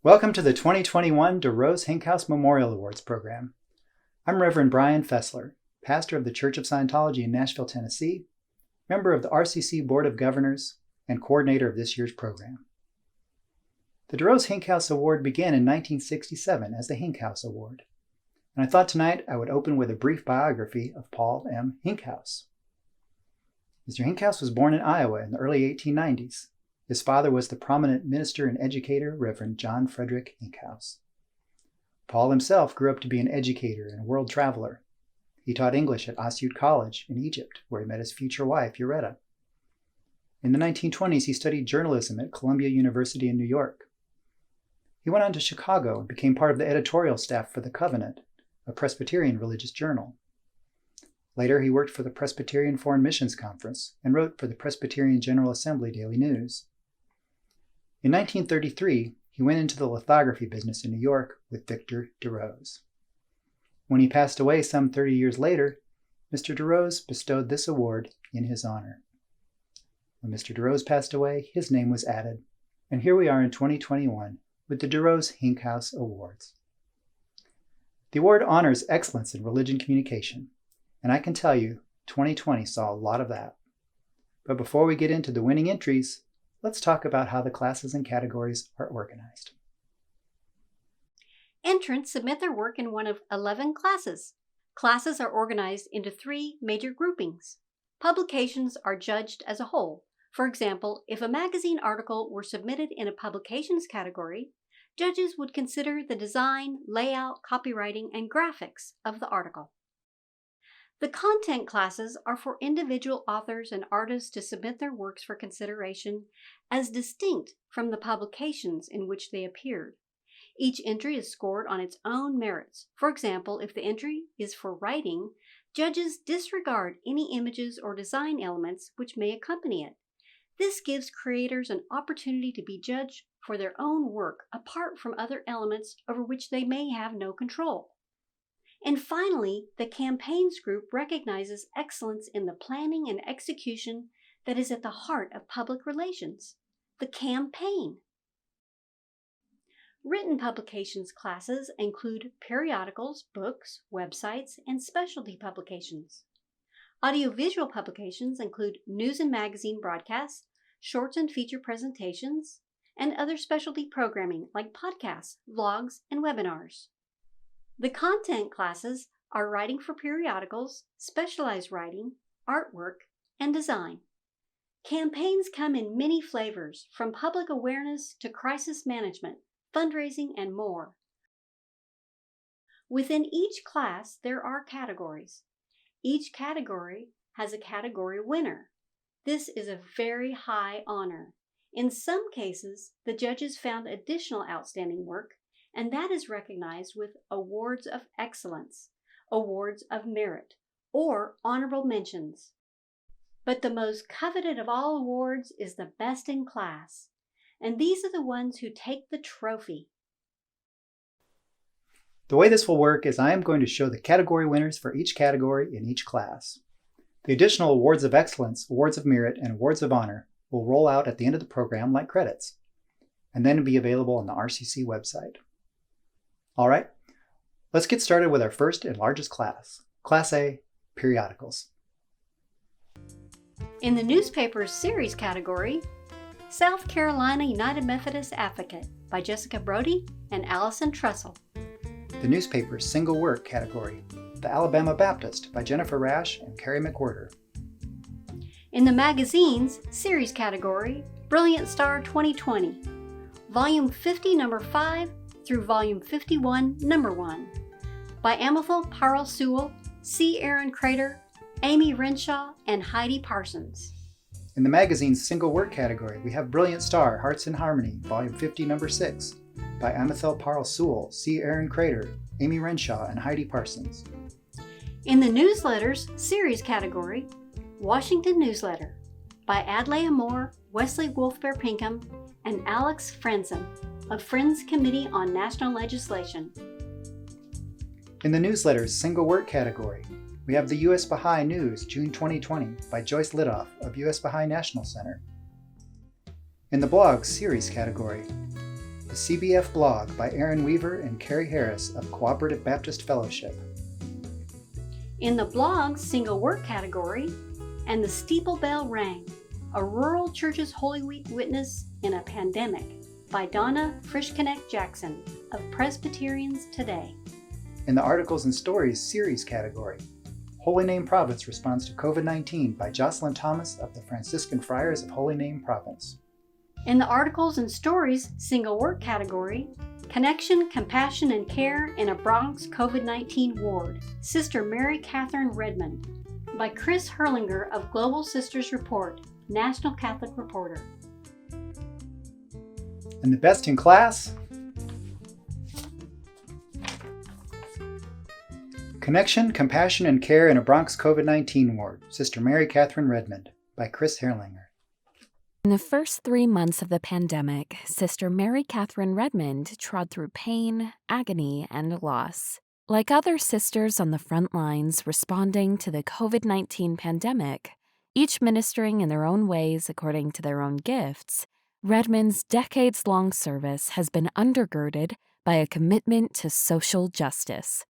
Welcome to the 2021 DeRose-Hinkhouse Memorial Awards program. I'm Reverend Brian Fesler, pastor of the Church of Scientology in Nashville, Tennessee, member of the RCC Board of Governors, and coordinator of this year's program. The DeRose-Hinkhouse Award began in 1967 as the Hinkhouse Award, and I thought tonight I would open with a brief biography of Paul M. Hinkhouse. Mr. Hinkhouse was born in Iowa in the early 1890s. His father was the prominent minister and educator, Reverend John Frederick Hinkhouse. Paul himself grew up to be an educator and a world traveler. He taught English at Asyut College in Egypt, where he met his future wife, Uretta. In the 1920s, he studied journalism at Columbia University in New York. He went on to Chicago and became part of the editorial staff for The Covenant, a Presbyterian religious journal. Later, he worked for the Presbyterian Foreign Missions Conference and wrote for the Presbyterian General Assembly Daily News. In 1933, he went into the lithography business in New York with Victor DeRose. When he passed away some 30 years later, Mr. DeRose bestowed this award in his honor. When Mr. DeRose passed away, his name was added, and here we are in 2021 with the DeRose-Hinkhouse Awards. The award honors excellence in religion communication, and I can tell you, 2020 saw a lot of that. But before we get into the winning entries, let's talk about how the classes and categories are organized. Entrants submit their work in one of 11 classes. Classes are organized into 3 major groupings. Publications are judged as a whole. For example, if a magazine article were submitted in a publications category, judges would consider the design, layout, copywriting, and graphics of the article. The content classes are for individual authors and artists to submit their works for consideration as distinct from the publications in which they appeared. Each entry is scored on its own merits. For example, if the entry is for writing, judges disregard any images or design elements which may accompany it. This gives creators an opportunity to be judged for their own work apart from other elements over which they may have no control. And finally, the campaigns group recognizes excellence in the planning and execution that is at the heart of public relations, the campaign. Written publications classes include periodicals, books, websites, and specialty publications. Audiovisual publications include news and magazine broadcasts, shorts and feature presentations, and other specialty programming like podcasts, vlogs, and webinars. The content classes are writing for periodicals, specialized writing, artwork, and design. Campaigns come in many flavors, from public awareness to crisis management, fundraising, and more. Within each class, there are categories. Each category has a category winner. This is a very high honor. In some cases, the judges found additional outstanding work, and that is recognized with awards of excellence, awards of merit, or honorable mentions. But the most coveted of all awards is the best in class, and these are the ones who take the trophy. The way this will work is I am going to show the category winners for each category in each class. The additional awards of excellence, awards of merit, and awards of honor will roll out at the end of the program like credits, and then be available on the RCC website. All right, let's get started with our first and largest class, Class A, Periodicals. In the Newspapers Series category, South Carolina United Methodist Advocate by Jessica Brody and Allison Trussell. The Newspapers Single Work category, The Alabama Baptist by Jennifer Rash and Carrie McWhirter. In the Magazines Series category, Brilliant Star 2020, Volume 50, Number 5, through Volume 51, Number 1, by Amethel, Parel-Sewell, C. Aaron Kreader, Amy Renshaw, and Heidi Parsons. In the magazine's single work category, we have Brilliant Star, Hearts in Harmony, Volume 50, Number 6, by Amethel, Parel-Sewell, C. Aaron Kreader, Amy Renshaw, and Heidi Parsons. In the Newsletters Series category, Washington Newsletter, by Adlai Moore, Wesley Wolfbear Pinkham, and Alex Franzen of Friends Committee on National Legislation. In the newsletter's single work category, we have the U.S. Baha'i News, June 2020, by Joyce Lidoff of U.S. Baha'i National Center. In the blogs series category, the CBF blog by Aaron Weaver and Carrie Harris of Cooperative Baptist Fellowship. In the blogs single work category, And the Steeple Bell Rang, a rural church's Holy Week witness in a pandemic by Donna Frischknecht Jackson of Presbyterians Today. In the Articles and Stories series category, Holy Name Province Responds to COVID-19 by Jocelyn Thomas of the Franciscan Friars of Holy Name Province. In the Articles and Stories single work category, Connection, Compassion, and Care in a Bronx COVID-19 Ward, Sister Mary Catherine Redmond, by Chris Herlinger of Global Sisters Report, National Catholic Reporter. And the Best in Class, Connection, Compassion, and Care in a Bronx COVID-19 Ward, Sister Mary Catherine Redmond, by Chris Herlinger. In the first 3 months of the pandemic, Sister Mary Catherine Redmond trod through pain, agony, and loss. Like other sisters on the front lines responding to the COVID-19 pandemic, each ministering in their own ways according to their own gifts, Redmond's decades-long service has been undergirded by a commitment to social justice.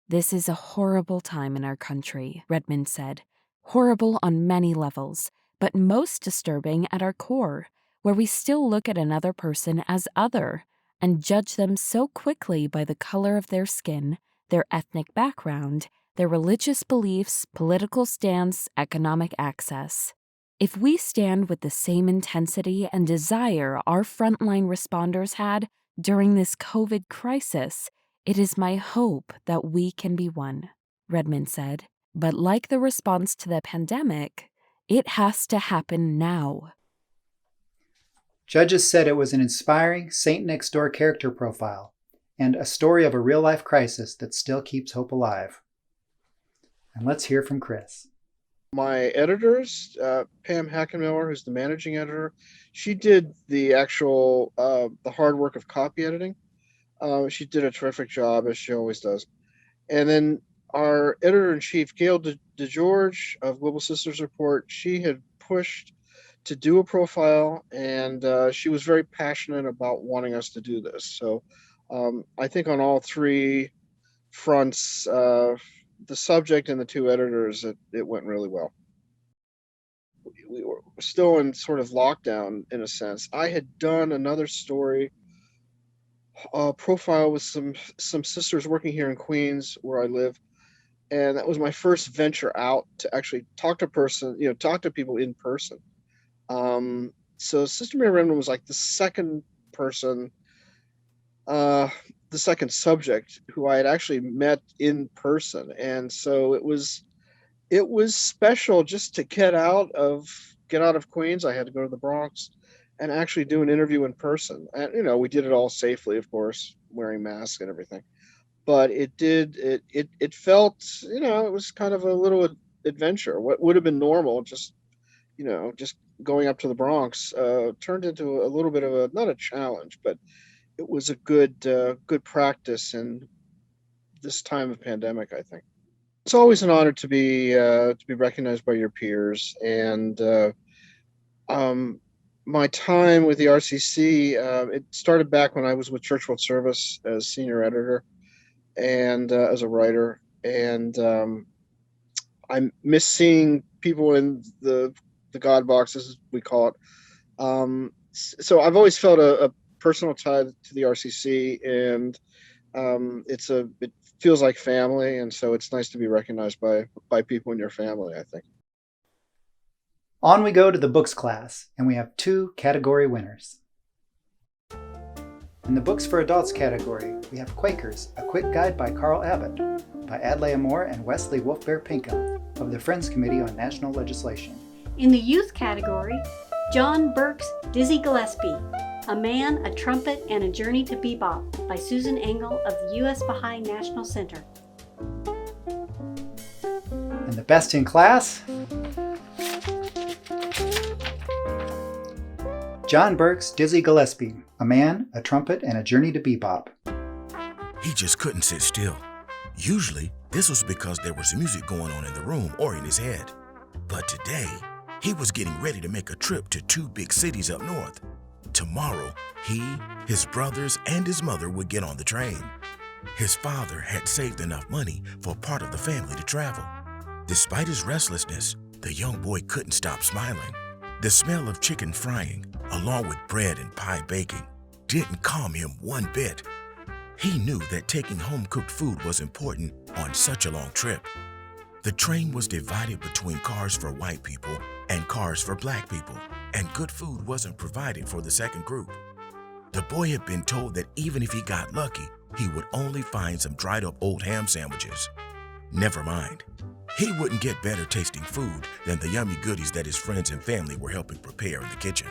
"This is a horrible time in our country," Redmond said. "Horrible on many levels, but most disturbing at our core, where we still look at another person as other and judge them so quickly by the color of their skin, their ethnic background, their religious beliefs, political stance, economic access. If we stand with the same intensity and desire our frontline responders had during this COVID crisis, it is my hope that we can be one," Redmond said. But like the response to the pandemic, it has to happen now. Judges said it was an inspiring Saint Next Door character profile and a story of a real-life crisis that still keeps hope alive. And let's hear from Chris. My editors, Pam Hackenmiller, who's the managing editor, she did the actual, the hard work of copy editing. She did a terrific job, as she always does. And then our editor-in-chief, Gail DeGeorge of Global Sisters Report, she had pushed to do a profile, and she was very passionate about wanting us to do this. So I think on all three fronts, the subject and the two editors, it went really well. We were still in sort of lockdown in a sense. I had done another story, profile with some sisters working here in Queens where I live. And that was my first venture out to actually talk to people in person. So Sister Mary Redmond was like the second person, the second subject who I had actually met in person. And so it was special just to get out of Queens. I had to go to the Bronx and actually do an interview in person. And, we did it all safely, of course, wearing masks and everything. But it felt, it was kind of a little adventure. What would have been normal, just going up to the Bronx, turned into a little bit of not a challenge, but it was a good practice in this time of pandemic, I think. It's always an honor to be recognized by your peers. And my time with the RCC, it started back when I was with Church World Service as senior editor and as a writer. And I miss seeing people in the God box, as we call it. So I've always felt a personal tie to the RCC, and it feels like family, and so it's nice to be recognized by people in your family, I think. On we go to the books class, and we have 2 category winners. In the Books for Adults category, we have Quakers, A Quick Guide by Carl Abbott, by Adlai Moore and Wesley Wolfbear Pinkham of the Friends Committee on National Legislation. In the youth category, John Birks' Dizzy Gillespie, A Man, a Trumpet, and a Journey to Bebop by Susan Engle of the U.S. Baha'i National Center. And the Best in Class, John Birks' Dizzy Gillespie, A Man, a Trumpet, and a Journey to Bebop. He just couldn't sit still. Usually, this was because there was music going on in the room or in his head. But today, he was getting ready to make a trip to 2 big cities up north. Tomorrow, he, his brothers, and his mother would get on the train. His father had saved enough money for part of the family to travel. Despite his restlessness, the young boy couldn't stop smiling. The smell of chicken frying, along with bread and pie baking, didn't calm him one bit. He knew that taking home-cooked food was important on such a long trip. The train was divided between cars for white people and cars for black people, and good food wasn't provided for the second group. The boy had been told that even if he got lucky, he would only find some dried-up old ham sandwiches. Never mind. He wouldn't get better tasting food than the yummy goodies that his friends and family were helping prepare in the kitchen.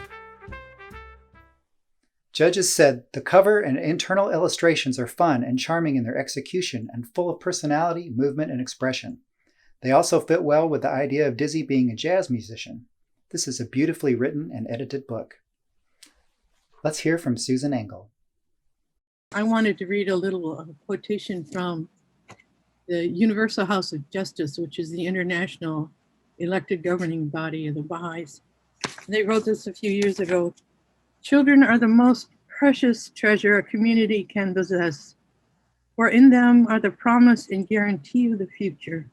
Judges said the cover and internal illustrations are fun and charming in their execution and full of personality, movement, and expression. They also fit well with the idea of Dizzy being a jazz musician. This is a beautifully written and edited book. Let's hear from Susan Engle. I wanted to read a little quotation from the Universal House of Justice, which is the international elected governing body of the Baha'is. They wrote this a few years ago. Children are the most precious treasure a community can possess, for in them are the promise and guarantee of the future.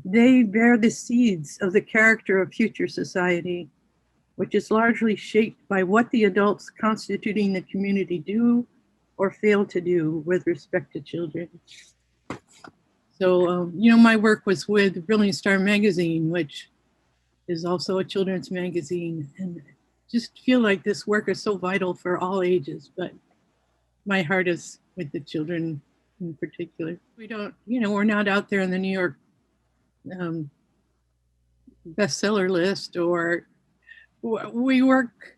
They bear the seeds of the character of future society, which is largely shaped by what the adults constituting the community do or fail to do with respect to children. So, my work was with Brilliant Star magazine, which is also a children's magazine, and just feel like this work is so vital for all ages, but my heart is with the children in particular. We don't, we're not out there in the New York bestseller list, or we work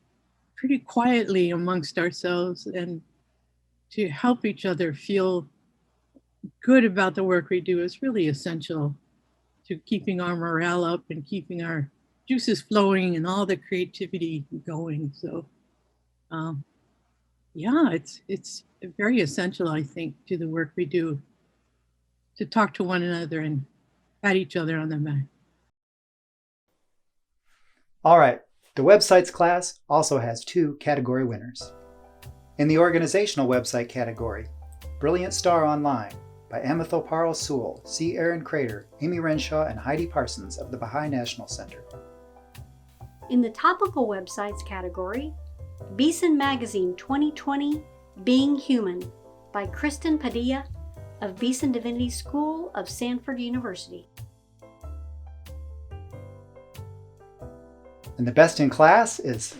pretty quietly amongst ourselves, and to help each other feel good about the work we do is really essential to keeping our morale up and keeping our juices flowing and all the creativity going. So it's very essential, I think, to the work we do, to talk to one another and pat each other on the back. All right, the websites class also has 2 category winners. In the organizational website category, Brilliant Star Online by Amethel Parel-Sewell, C. Aaron Kreader, Amy Renshaw, and Heidi Parsons of the Baha'i National Center. In the topical websites category, Beeson Magazine 2020 Being Human by Kristen Padilla of Beeson Divinity School of Sanford University. And the best in class is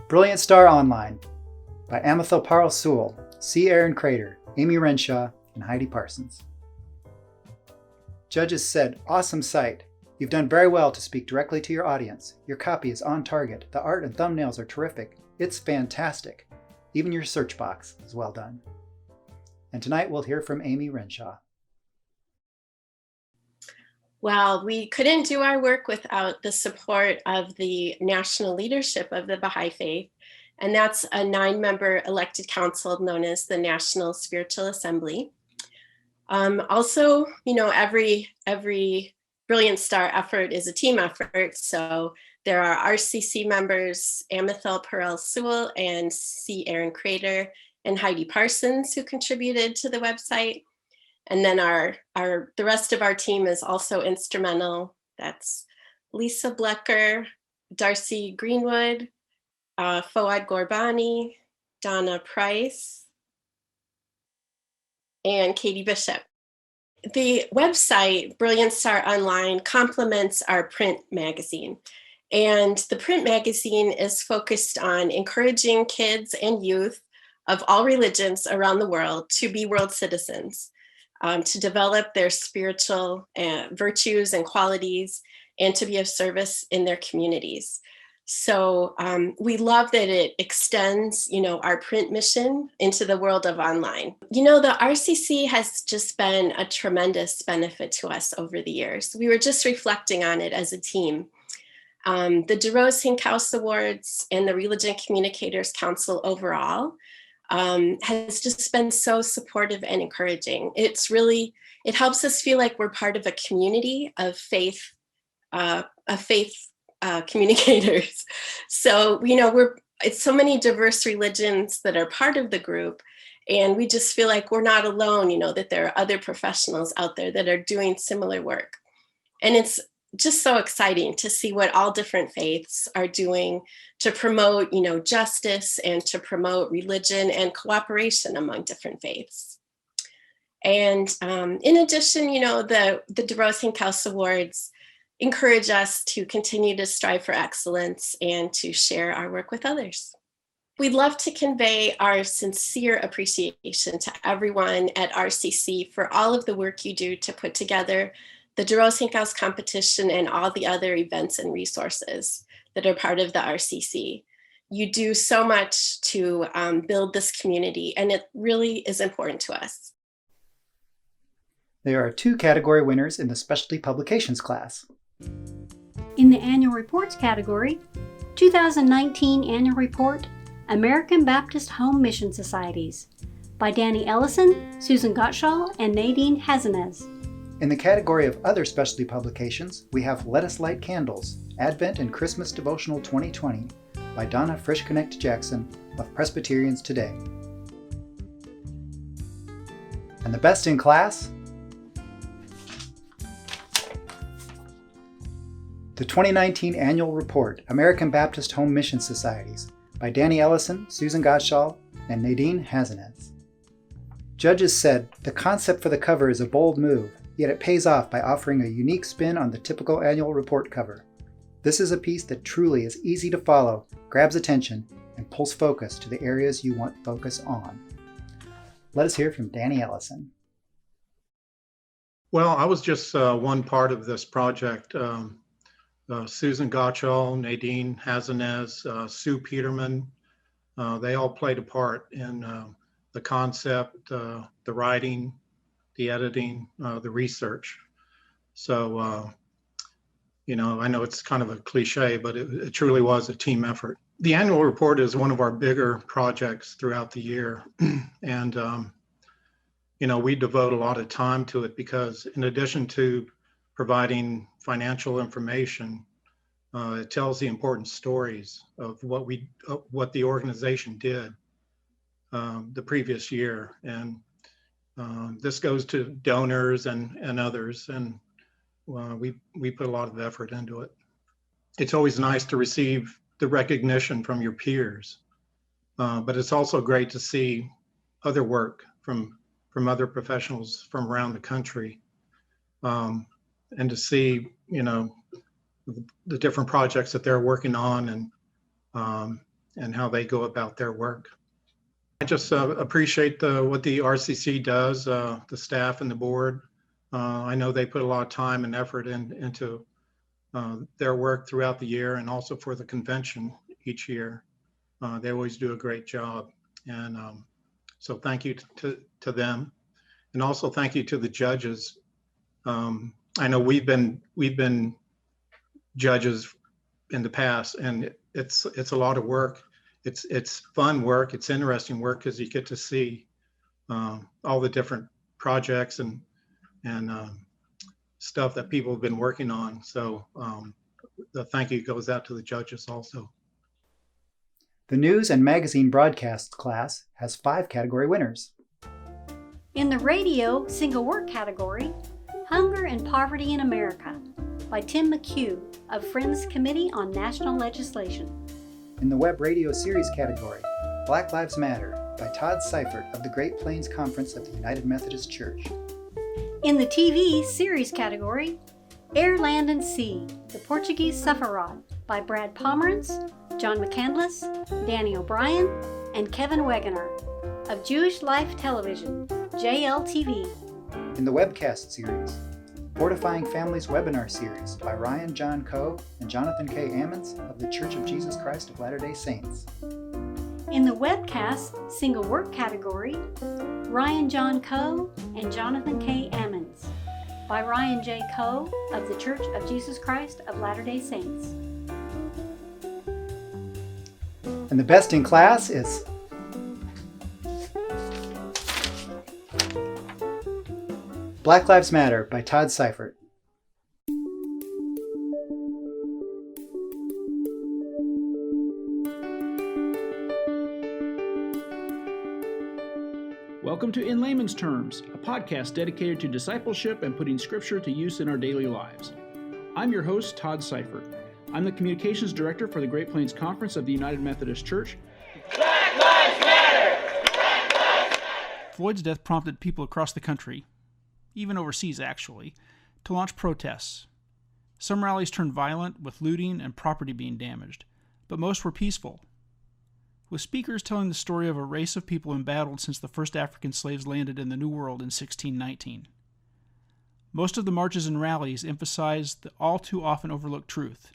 Brilliant Star Online by Amethel Parel-Sewell, C. Aaron Kreader, Amy Renshaw, and Heidi Parsons. Judges said, awesome site. You've done very well to speak directly to your audience. Your copy is on target. The art and thumbnails are terrific. It's fantastic. Even your search box is well done. And tonight we'll hear from Amy Renshaw. Well, we couldn't do our work without the support of the national leadership of the Baha'i Faith, and that's a 9-member elected council known as the National Spiritual Assembly. Also, every Brilliant Star effort is a team effort. So there are RCC members, Amethel Parel-Sewell and C. Aaron Kreader and Heidi Parsons, who contributed to the website. And then the rest of our team is also instrumental. That's Lisa Blecker, Darcy Greenwood, Fouad Gorbani, Donna Price, and Katie Bishop. The website, Brilliant Star Online, complements our print magazine. And the print magazine is focused on encouraging kids and youth of all religions around the world to be world citizens, to develop their spiritual virtues and qualities, and to be of service in their communities. So we love that it extends, our print mission into the world of online. The RCC has just been a tremendous benefit to us over the years. We were just reflecting on it as a team. The DeRose-Hinkhouse Awards and the Religion Communicators Council overall has just been so supportive and encouraging. It helps us feel like we're part of a community of faith communicators. So, it's so many diverse religions that are part of the group. And we just feel like we're not alone, that there are other professionals out there that are doing similar work. And it's just so exciting to see what all different faiths are doing to promote, justice and to promote religion and cooperation among different faiths. And in addition, the DeRose-Hinkhouse Awards encourage us to continue to strive for excellence and to share our work with others. We'd love to convey our sincere appreciation to everyone at RCC for all of the work you do to put together the DeRose-Hinkhouse competition and all the other events and resources that are part of the RCC. You do so much to build this community, and it really is important to us. There are 2 category winners in the Specialty Publications class. In the Annual Reports category, 2019 Annual Report, American Baptist Home Mission Societies by Danny Ellison, Susan Gottschall, and Nadine Hazenez. In the category of other specialty publications, we have Let Us Light Candles, Advent and Christmas Devotional 2020 by Donna Frischknecht Jackson of Presbyterians Today. And the best in class? The 2019 Annual Report, American Baptist Home Mission Societies by Danny Ellison, Susan Gottschall, and Nadine Hazenez. Judges said, the concept for the cover is a bold move, yet it pays off by offering a unique spin on the typical annual report cover. This is a piece that truly is easy to follow, grabs attention, and pulls focus to the areas you want focus on. Let us hear from Danny Ellison. Well, I was just one part of this project. Susan Gottschall, Nadine Hazenez, Sue Peterman, they all played a part in the concept, the writing, the editing, the research. So, I know it's kind of a cliche, but it truly was a team effort. The annual report is one of our bigger projects throughout the year. And, we devote a lot of time to it because in addition to providing financial information, it tells the important stories of what the organization did the previous year. And this goes to donors and others, and we put a lot of effort into it. It's always nice to receive the recognition from your peers, but it's also great to see other work from other professionals from around the country, and to see the different projects that they're working on and how they go about their work. I just appreciate what the RCC does, the staff and the board. I know they put a lot of time and effort into their work throughout the year, and also for the convention each year. They always do a great job, and so thank you to them, and also thank you to the judges. I know we've been judges in the past, and it's a lot of work. It's fun work. It's interesting work because you get to see all the different projects and stuff that people have been working on. So the thank you goes out to the judges also. The News and Magazine Broadcasts class has 5 category winners. In the Radio Single Work category, Hunger and Poverty in America by Tim McHugh of Friends Committee on National Legislation. In the Web Radio Series category, Black Lives Matter by Todd Seifert of the Great Plains Conference of the United Methodist Church. In the TV Series category, Air, Land, and Sea, The Portuguese Sufferrod by Brad Pomerantz, John McCandless, Danny O'Brien, and Kevin Wegener of Jewish Life Television, JLTV. In the Webcast Series, Fortifying Families Webinar Series by Ryan John Coe and Jonathan K. Ammons of the Church of Jesus Christ of Latter-day Saints. In the Webcast Single Work category, Ryan John Coe and Jonathan K. Ammons by Ryan J. Coe of the Church of Jesus Christ of Latter-day Saints. And the best in class is Black Lives Matter by Todd Seifert. Welcome to In Layman's Terms, a podcast dedicated to discipleship and putting Scripture to use in our daily lives. I'm your host, Todd Seifert. I'm the Communications Director for the Great Plains Conference of the United Methodist Church. Black Lives Matter! Black Lives Matter! Floyd's death prompted people across the country, even overseas actually, to launch protests. Some rallies turned violent, with looting and property being damaged, but most were peaceful, with speakers telling the story of a race of people embattled since the first African slaves landed in the New World in 1619. Most of the marches and rallies emphasized the all too often overlooked truth: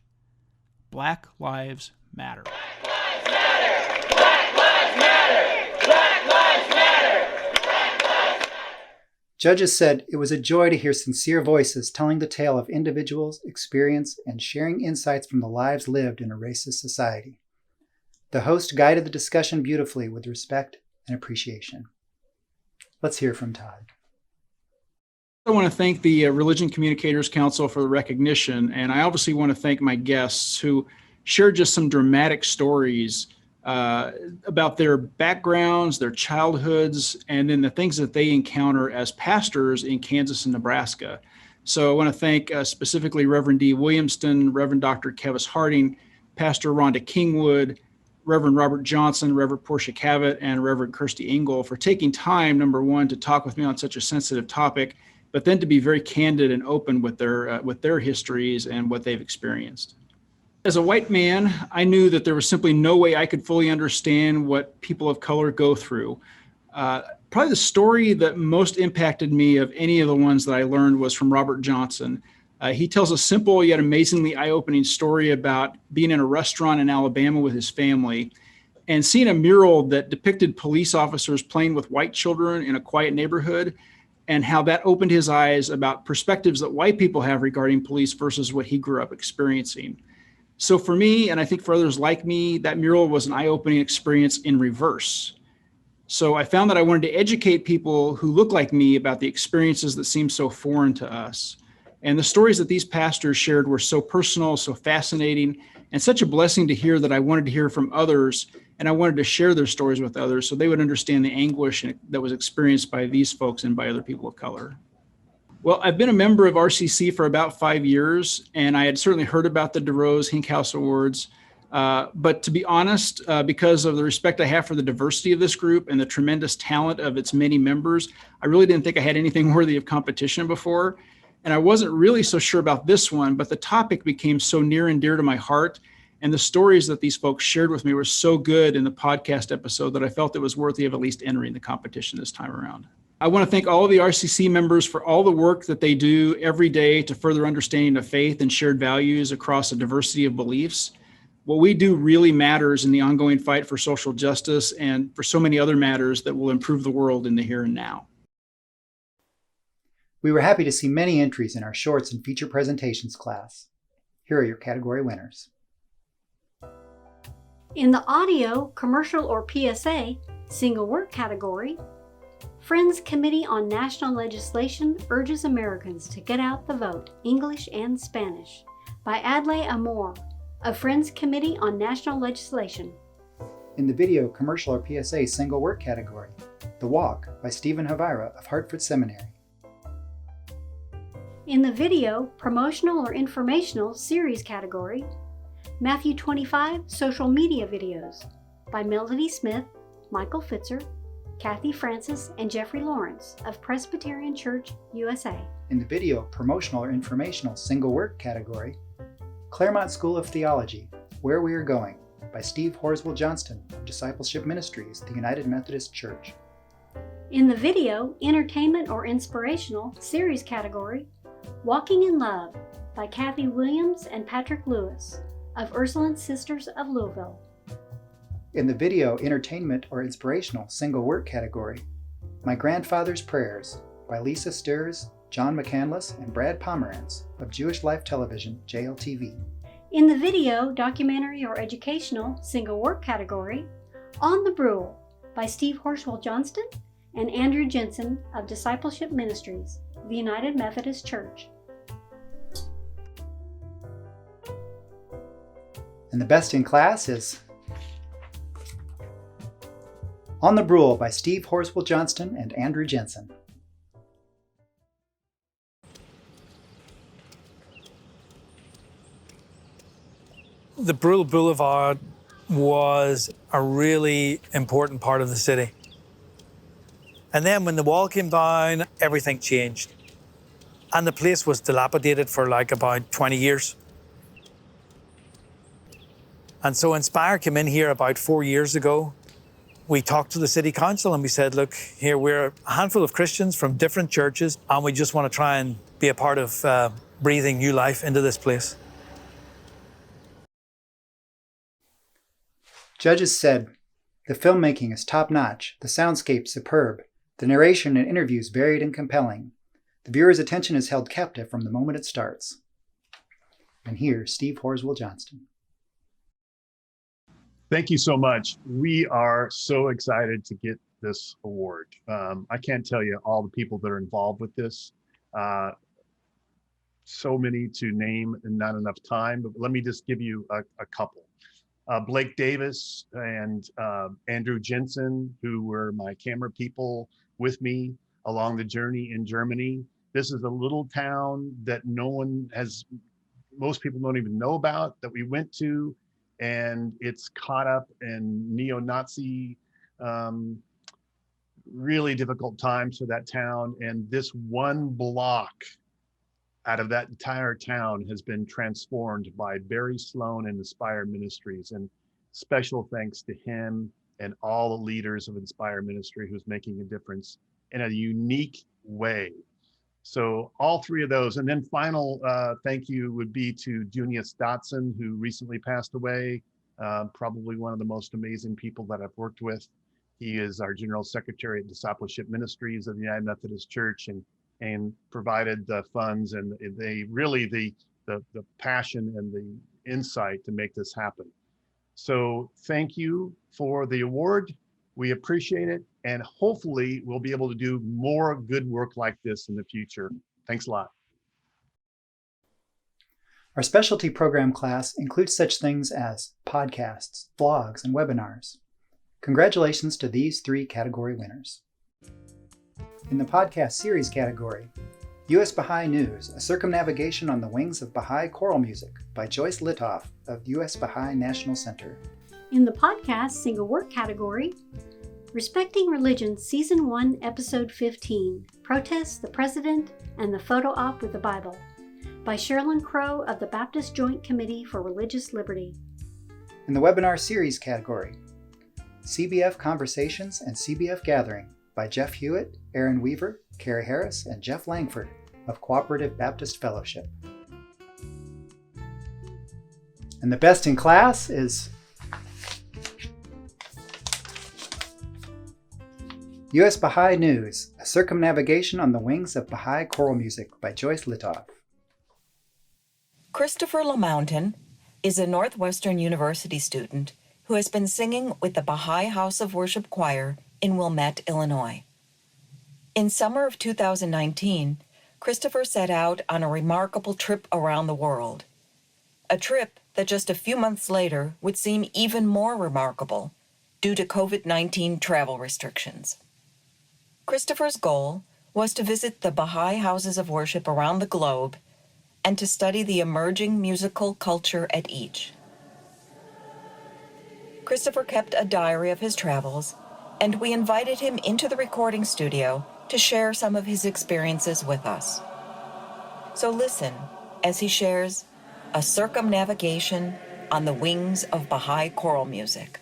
Black Lives Matter. Black Lives Matter! Black Lives Matter! Black Lives Matter! Black Lives Matter! Judges said it was a joy to hear sincere voices telling the tale of individuals' experience and sharing insights from the lives lived in a racist society. The host guided the discussion beautifully with respect and appreciation. Let's hear from Todd. I want to thank the Religion Communicators Council for the recognition, and I obviously want to thank my guests who shared just some dramatic stories about their backgrounds, their childhoods, and then the things that they encounter as pastors in Kansas and Nebraska. So I want to thank specifically Reverend D. Williamston, Reverend Dr. Kevis Harding, Pastor Rhonda Kingwood, Reverend Robert Johnson, Reverend Portia Cavett, and Reverend Kirsty Engle for taking time, number one, to talk with me on such a sensitive topic, but then to be very candid and open with their histories and what they've experienced. As a white man, I knew that there was simply no way I could fully understand what people of color go through. Probably the story that most impacted me of any of the ones that I learned was from Robert Johnson. He tells a simple yet amazingly eye-opening story about being in a restaurant in Alabama with his family and seeing a mural that depicted police officers playing with white children in a quiet neighborhood, and how that opened his eyes about perspectives that white people have regarding police versus what he grew up experiencing. So for me, and I think for others like me, that mural was an eye-opening experience in reverse. So I found that I wanted to educate people who look like me about the experiences that seem so foreign to us. And the stories that these pastors shared were so personal, so fascinating, and such a blessing to hear that I wanted to hear from others, and I wanted to share their stories with others so they would understand the anguish that was experienced by these folks and by other people of color. Well, I've been a member of RCC for about 5 years, and I had certainly heard about the DeRose-Hinkhouse Awards. But to be honest, because of the respect I have for the diversity of this group and the tremendous talent of its many members, I really didn't think I had anything worthy of competition before. And I wasn't really so sure about this one, but the topic became so near and dear to my heart. And the stories that these folks shared with me were so good in the podcast episode that I felt it was worthy of at least entering the competition this time around. I want to thank all of the RCC members for all the work that they do every day to further understanding of faith and shared values across a diversity of beliefs. What we do really matters in the ongoing fight for social justice and for so many other matters that will improve the world in the here and now. We were happy to see many entries in our shorts and feature presentations class. Here are your category winners. In the audio, commercial, or PSA, single word category, Friends Committee on National Legislation urges Americans to get out the vote, English and Spanish, by Adlai Amor, of Friends Committee on National Legislation. In the video, commercial, or PSA single word category, The Walk by Stephen Havira of Hartford Seminary. In the video, promotional or informational series category, Matthew 25 Social Media Videos by Melody Smith, Michael Fitzer, Kathy Francis, and Jeffrey Lawrence of Presbyterian Church, USA. In the video, promotional or informational single word category, Claremont School of Theology, Where We Are Going by Steve Horswell Johnston of Discipleship Ministries, the United Methodist Church. In the video, entertainment or inspirational series category, Walking in Love by Kathy Williams and Patrick Lewis of Ursuline Sisters of Louisville. In the video, entertainment or inspirational single word category, My Grandfather's Prayers by Lisa Sturrs, John McCandless, and Brad Pomerantz of Jewish Life Television, JLTV. In the video, documentary or educational single word category, On the Brule by Steve Horswell Johnston and Andrew Jensen of Discipleship Ministries, the United Methodist Church. And the best in class is On the Brule by Steve Horswell Johnston and Andrew Jensen. The Brule Boulevard was a really important part of the city. And then when the wall came down, everything changed. And the place was dilapidated for like about 20 years. And so Inspire came in here about 4 years ago. We talked to the city council and we said, look, here we're a handful of Christians from different churches, and we just want to try and be a part of breathing new life into this place. Judges said, the filmmaking is top-notch, the soundscape superb, the narration and interviews varied and compelling. The viewer's attention is held captive from the moment it starts. And here's Steve Horswell Johnston. Thank you so much. We are so excited to get this award. I can't tell you all the people that are involved with this. So many to name and not enough time, but let me just give you a couple. Blake Davis and Andrew Jensen, who were my camera people with me along the journey in Germany. This is a little town that most people don't even know about, that we went to, and it's caught up in neo-Nazi, really difficult times for that town. And this one block out of that entire town has been transformed by Barry Sloan and Inspire Ministries. And special thanks to him and all the leaders of Inspire Ministry who's making a difference in a unique way. So all three of those. And then final thank you would be to Junius Dotson, who recently passed away, probably one of the most amazing people that I've worked with. He is our General Secretary at Discipleship Ministries of the United Methodist Church, and provided the funds and they really the passion and the insight to make this happen. So thank you for the award. We appreciate it. And hopefully we'll be able to do more good work like this in the future. Thanks a lot. Our specialty program class includes such things as podcasts, blogs, and webinars. Congratulations to these three category winners. In the podcast series category, U.S. Baha'i News, A Circumnavigation on the Wings of Baha'i Choral Music by Joyce Litoff of U.S. Baha'i National Center. In the podcast single work category, Respecting Religion Season 1, Episode 15, Protests, the President, and the Photo Op with the Bible by Sherilyn Crow of the Baptist Joint Committee for Religious Liberty. In the webinar series category, CBF Conversations and CBF Gathering by Jeff Hewitt, Aaron Weaver, Carrie Harris, and Jeff Langford of Cooperative Baptist Fellowship. And the best in class is U.S. Baha'i News, A Circumnavigation on the Wings of Baha'i Choral Music by Joyce Litoff. Christopher LaMountain is a Northwestern University student who has been singing with the Baha'i House of Worship Choir in Wilmette, Illinois. In summer of 2019, Christopher set out on a remarkable trip around the world. A trip that just a few months later would seem even more remarkable due to COVID-19 travel restrictions. Christopher's goal was to visit the Baha'i houses of worship around the globe and to study the emerging musical culture at each. Christopher kept a diary of his travels, and we invited him into the recording studio to share some of his experiences with us. So listen as he shares A Circumnavigation on the Wings of Baha'i Choral Music.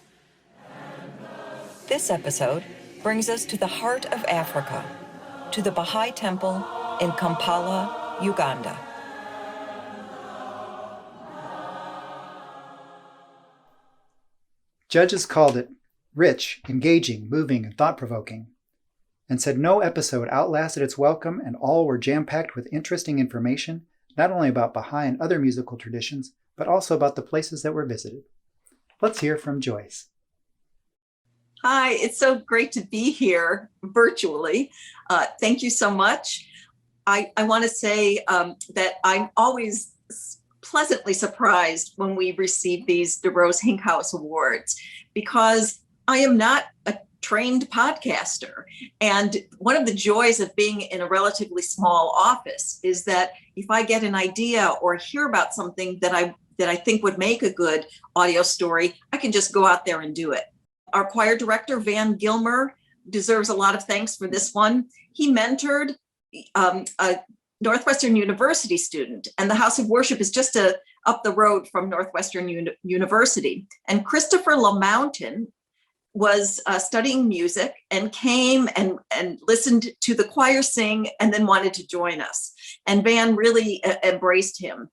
This episode brings us to the heart of Africa, to the Baha'i Temple in Kampala, Uganda. Judges called it rich, engaging, moving, and thought-provoking, and said no episode outlasted its welcome, and all were jam-packed with interesting information, not only about Baha'i and other musical traditions, but also about the places that were visited. Let's hear from Joyce. Hi, it's so great to be here virtually. Thank you so much. I want to say that I'm always pleasantly surprised when we receive these DeRose-Hinkhouse Awards, because I am not a trained podcaster. And one of the joys of being in a relatively small office is that if I get an idea or hear about something that I think would make a good audio story, I can just go out there and do it. Our choir director, Van Gilmer, deserves a lot of thanks for this one. He mentored a Northwestern University student, and the House of Worship is just up the road from Northwestern University. And Christopher LaMountain was studying music and came and listened to the choir sing and then wanted to join us. And Van really embraced him.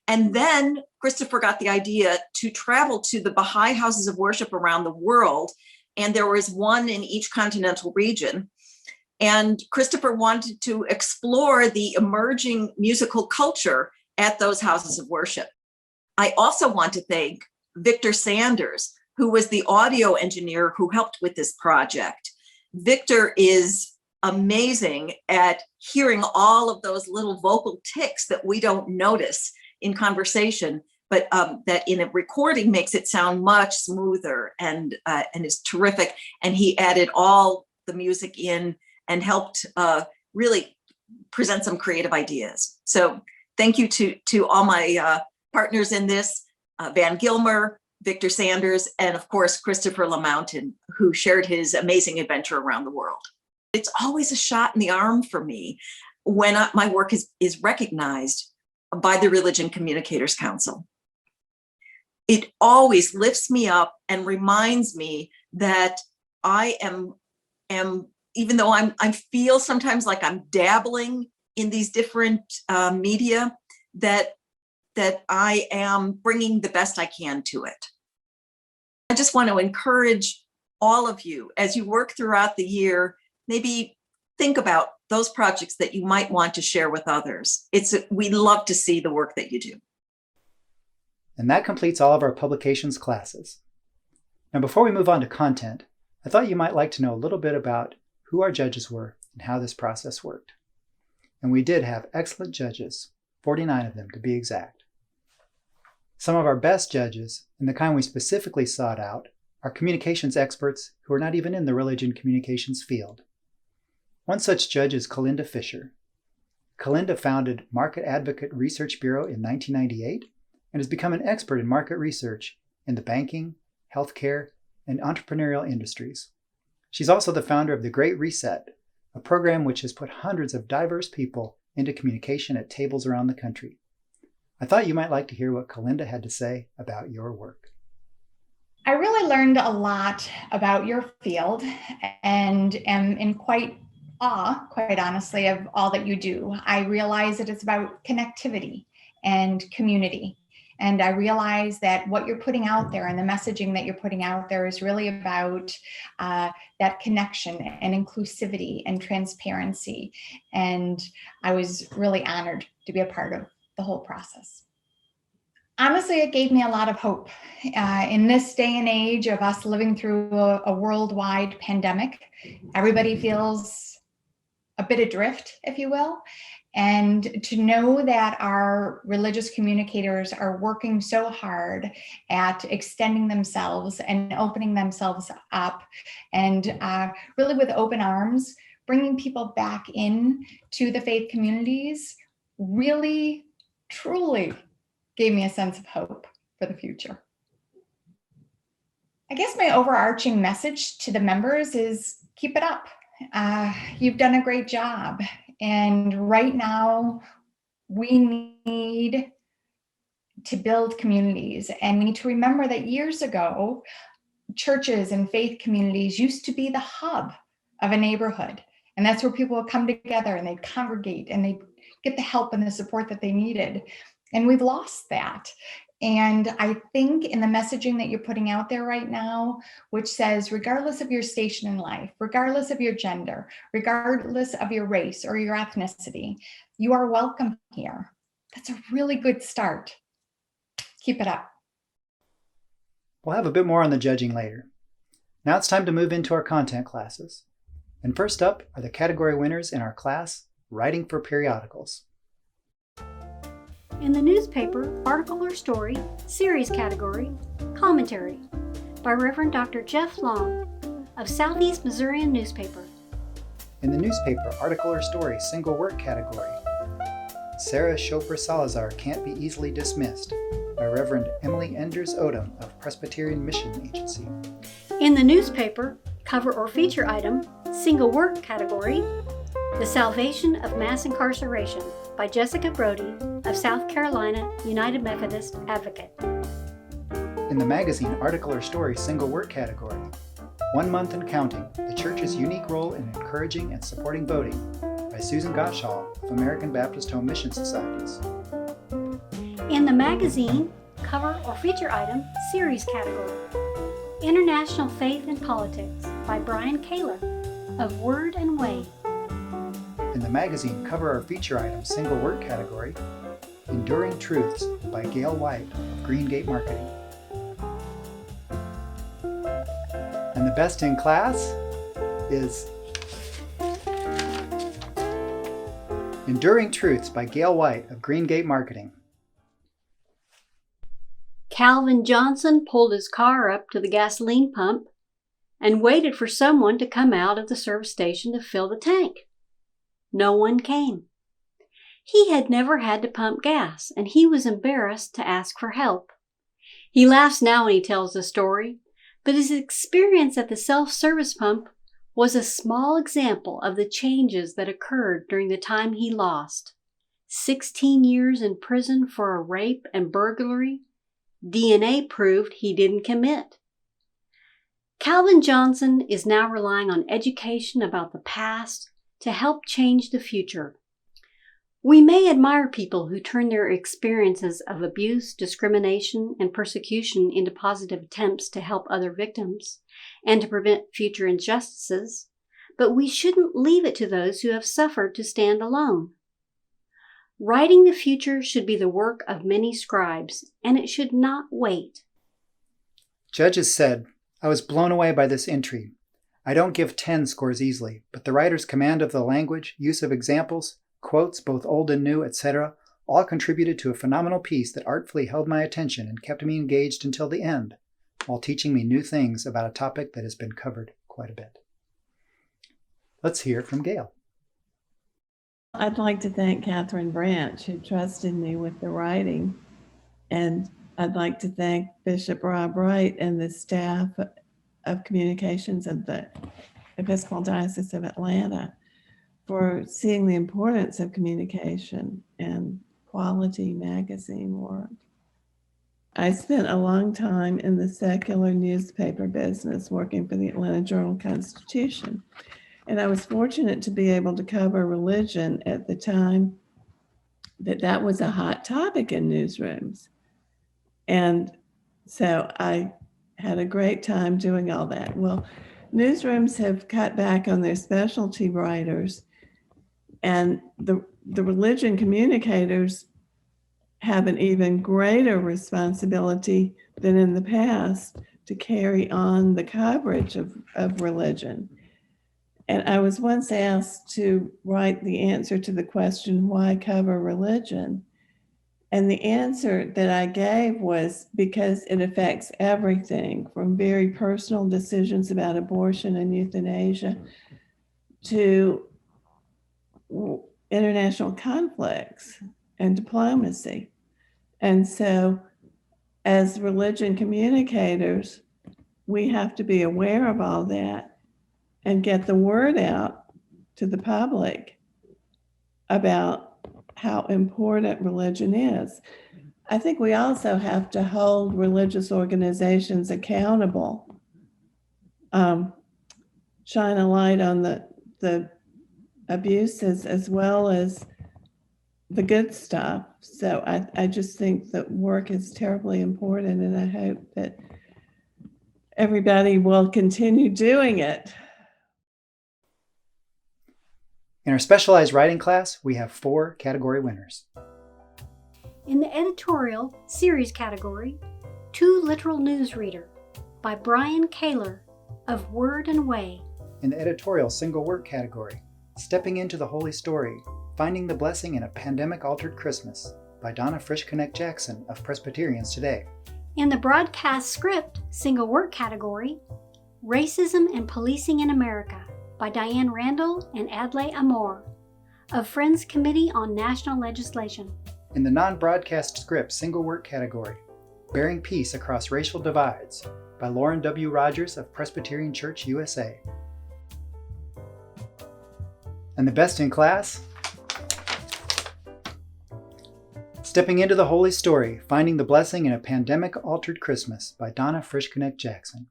And then Christopher got the idea to travel to the Baha'i houses of worship around the world. And there was one in each continental region. And Christopher wanted to explore the emerging musical culture at those houses of worship. I also want to thank Victor Sanders, who was the audio engineer who helped with this project. Victor is amazing at hearing all of those little vocal tics that we don't notice in conversation, but that in a recording makes it sound much smoother and is terrific. And he added all the music in and helped really present some creative ideas. So thank you to all my partners in this, Van Gilmer, Victor Sanders, and of course, Christopher LaMountain, who shared his amazing adventure around the world. It's always a shot in the arm for me when my work is recognized by the Religion Communicators Council. It always lifts me up and reminds me that I am even though I feel sometimes like I'm dabbling in these different media, that I am bringing the best I can to it. I just want to encourage all of you, as you work throughout the year, maybe think about those projects that you might want to share with others. We love to see the work that you do. And that completes all of our publications classes. Now, before we move on to content, I thought you might like to know a little bit about who our judges were and how this process worked. And we did have excellent judges, 49 of them to be exact. Some of our best judges, and the kind we specifically sought out, are communications experts who are not even in the religion communications field. One such judge is Kalinda Fisher. Kalinda founded Market Advocate Research Bureau in 1998 and has become an expert in market research in the banking, healthcare, and entrepreneurial industries. She's also the founder of the Great Reset, a program which has put hundreds of diverse people into communication at tables around the country. I thought you might like to hear what Kalinda had to say about your work. I really learned a lot about your field and am in quite awe, quite honestly, of all that you do. I realize that it's about connectivity and community. And I realize that what you're putting out there and the messaging that you're putting out there is really about that connection and inclusivity and transparency. And I was really honored to be a part of the whole process. Honestly, it gave me a lot of hope. In this day and age of us living through a worldwide pandemic, everybody feels a bit adrift, if you will. And to know that our religious communicators are working so hard at extending themselves and opening themselves up and really with open arms, bringing people back in to the faith communities really, truly gave me a sense of hope for the future. I guess my overarching message to the members is keep it up. You've done a great job. And right now, we need to build communities. And we need to remember that years ago, churches and faith communities used to be the hub of a neighborhood. And that's where people would come together and they'd congregate and they'd get the help and the support that they needed. And we've lost that. And I think in the messaging that you're putting out there right now, which says, regardless of your station in life, regardless of your gender, regardless of your race or your ethnicity, you are welcome here. That's a really good start. Keep it up. We'll have a bit more on the judging later. Now it's time to move into our content classes. And first up are the category winners in our class, Writing for Periodicals. In the newspaper, article or story, series category, commentary by Reverend Dr. Jeff Long of Southeast Missourian Newspaper. In the newspaper, article or story, single work category, Sarah Chopra Salazar Can't Be Easily Dismissed by Reverend Emily Enders Odom of Presbyterian Mission Agency. In the newspaper, cover or feature item, single work category, The Salvation of Mass Incarceration by Jessica Brody of South Carolina United Methodist Advocate. In the magazine, article or story, single work category, 1 Month and Counting, the Church's Unique Role in Encouraging and Supporting Voting by Susan Gottschall of American Baptist Home Mission Societies. In the magazine, cover or feature item, series category, International Faith and Politics by Brian Kaler of Word and Way. In the magazine, cover or feature item, single work category, Enduring Truths by Gail White of Green Gate Marketing. And the best in class is Enduring Truths by Gail White of Green Gate Marketing. Calvin Johnson pulled his car up to the gasoline pump and waited for someone to come out of the service station to fill the tank. No one came. He had never had to pump gas, and he was embarrassed to ask for help. He laughs now when he tells the story, but his experience at the self-service pump was a small example of the changes that occurred during the time he lost. 16 years in prison for a rape and burglary. DNA proved he didn't commit. Calvin Johnson is now relying on education about the past to help change the future. We may admire people who turn their experiences of abuse, discrimination, and persecution into positive attempts to help other victims and to prevent future injustices, but we shouldn't leave it to those who have suffered to stand alone. Writing the future should be the work of many scribes, and it should not wait. Judges said, I was blown away by this entry. I don't give 10 scores easily, but the writer's command of the language, use of examples, quotes, both old and new, etc., all contributed to a phenomenal piece that artfully held my attention and kept me engaged until the end, while teaching me new things about a topic that has been covered quite a bit. Let's hear from Gail. I'd like to thank Catherine Branch, who trusted me with the writing, and I'd like to thank Bishop Rob Wright and the staff of communications of the Episcopal Diocese of Atlanta for seeing the importance of communication and quality magazine work. I spent a long time in the secular newspaper business working for the Atlanta Journal-Constitution, and I was fortunate to be able to cover religion at the time that was a hot topic in newsrooms. And so I had a great time doing all that. Well, newsrooms have cut back on their specialty writers, and the religion communicators have an even greater responsibility than in the past to carry on the coverage of religion. And I was once asked to write the answer to the question, why cover religion? And the answer that I gave was because it affects everything from very personal decisions about abortion and euthanasia to international conflicts and diplomacy. And so as religion communicators, we have to be aware of all that and get the word out to the public about how important religion is. I think we also have to hold religious organizations accountable, shine a light on the abuses as well as the good stuff. So I just think that work is terribly important, and I hope that everybody will continue doing it. In our specialized writing class, we have 4 category winners. In the editorial series category, Too Literal Newsreader by Brian Kaler of Word and Way. In the editorial single work category, Stepping into the Holy Story, Finding the Blessing in a Pandemic-Altered Christmas by Donna Frisch-Connect-Jackson of Presbyterians Today. In the broadcast script single work category, Racism and Policing in America by Diane Randall and Adlai Amor of Friends Committee on National Legislation. In the non-broadcast script single work category, Bearing Peace Across Racial Divides by Lauren W. Rogers of Presbyterian Church USA. And the Best in Class, Stepping into the Holy Story, Finding the Blessing in a Pandemic-Altered Christmas by Donna Frisch-Connect-Jackson.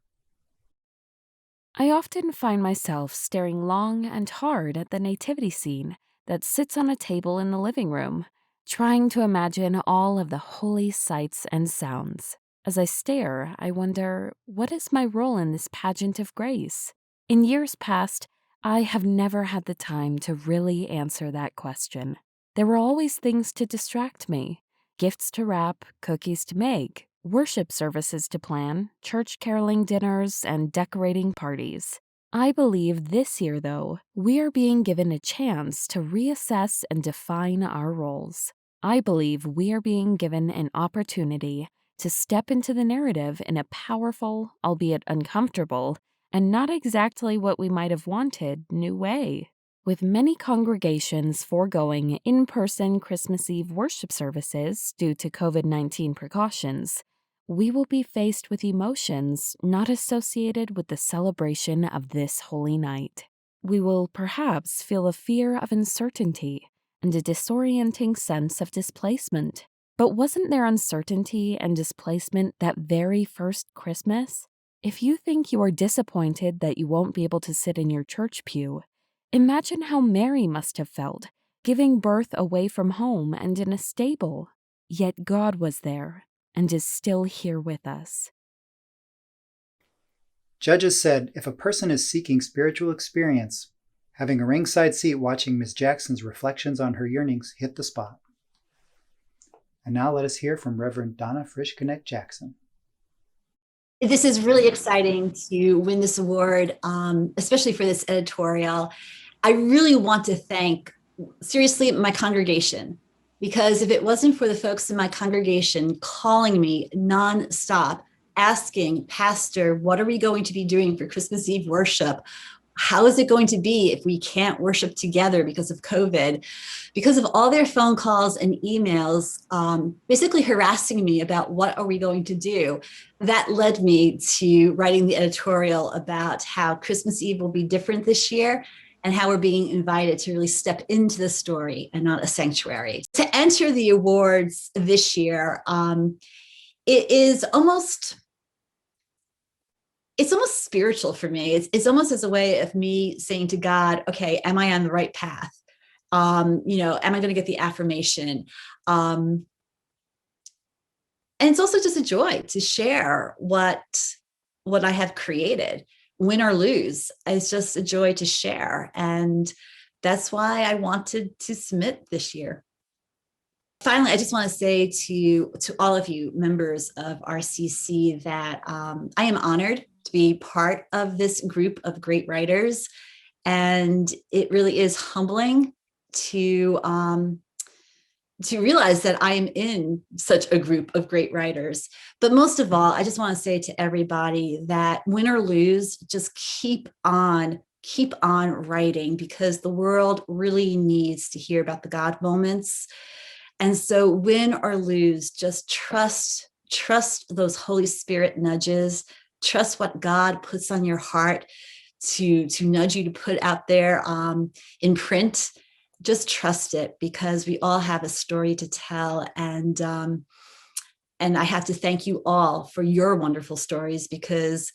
I often find myself staring long and hard at the nativity scene that sits on a table in the living room, trying to imagine all of the holy sights and sounds. As I stare, I wonder, what is my role in this pageant of grace? In years past, I have never had the time to really answer that question. There were always things to distract me: gifts to wrap, cookies to make, worship services to plan, church caroling dinners, and decorating parties. I believe this year, though, we are being given a chance to reassess and define our roles. I believe we are being given an opportunity to step into the narrative in a powerful, albeit uncomfortable, and not exactly what we might have wanted, new way. With many congregations foregoing in-person Christmas Eve worship services due to COVID-19 precautions, we will be faced with emotions not associated with the celebration of this holy night. We will perhaps feel a fear of uncertainty and a disorienting sense of displacement. But wasn't there uncertainty and displacement that very first Christmas? If you think you are disappointed that you won't be able to sit in your church pew, imagine how Mary must have felt, giving birth away from home and in a stable. Yet God was there and is still here with us. Judges said if a person is seeking spiritual experience, having a ringside seat watching Ms. Jackson's reflections on her yearnings hit the spot. And now let us hear from Reverend Donna Frisch-Connect-Jackson. This is really exciting to win this award, especially for this editorial. I really want to thank, seriously, my congregation, because if it wasn't for the folks in my congregation calling me nonstop, asking, Pastor, what are we going to be doing for Christmas Eve worship? How is it going to be if we can't worship together because of COVID? Because of all their phone calls and emails, basically harassing me about what are we going to do, that led me to writing the editorial about how Christmas Eve will be different this year and how we're being invited to really step into the story and not a sanctuary. To enter the awards this year, it is almost... It's almost spiritual for me. It's almost as a way of me saying to God, okay, am I on the right path? Am I going to get the affirmation? And it's also just a joy to share what I have created, win or lose. It's just a joy to share. And that's why I wanted to submit this year. Finally, I just want to say to all of you members of RCC that I am honored to be part of this group of great writers. And it really is humbling to realize that I am in such a group of great writers. But most of all, I just want to say to everybody that win or lose, just keep on writing, because the world really needs to hear about the God moments. And so win or lose, just trust those Holy Spirit nudges, trust what God puts on your heart to nudge you to put out there in print. Just trust it, because we all have a story to tell. And I have to thank you all for your wonderful stories, because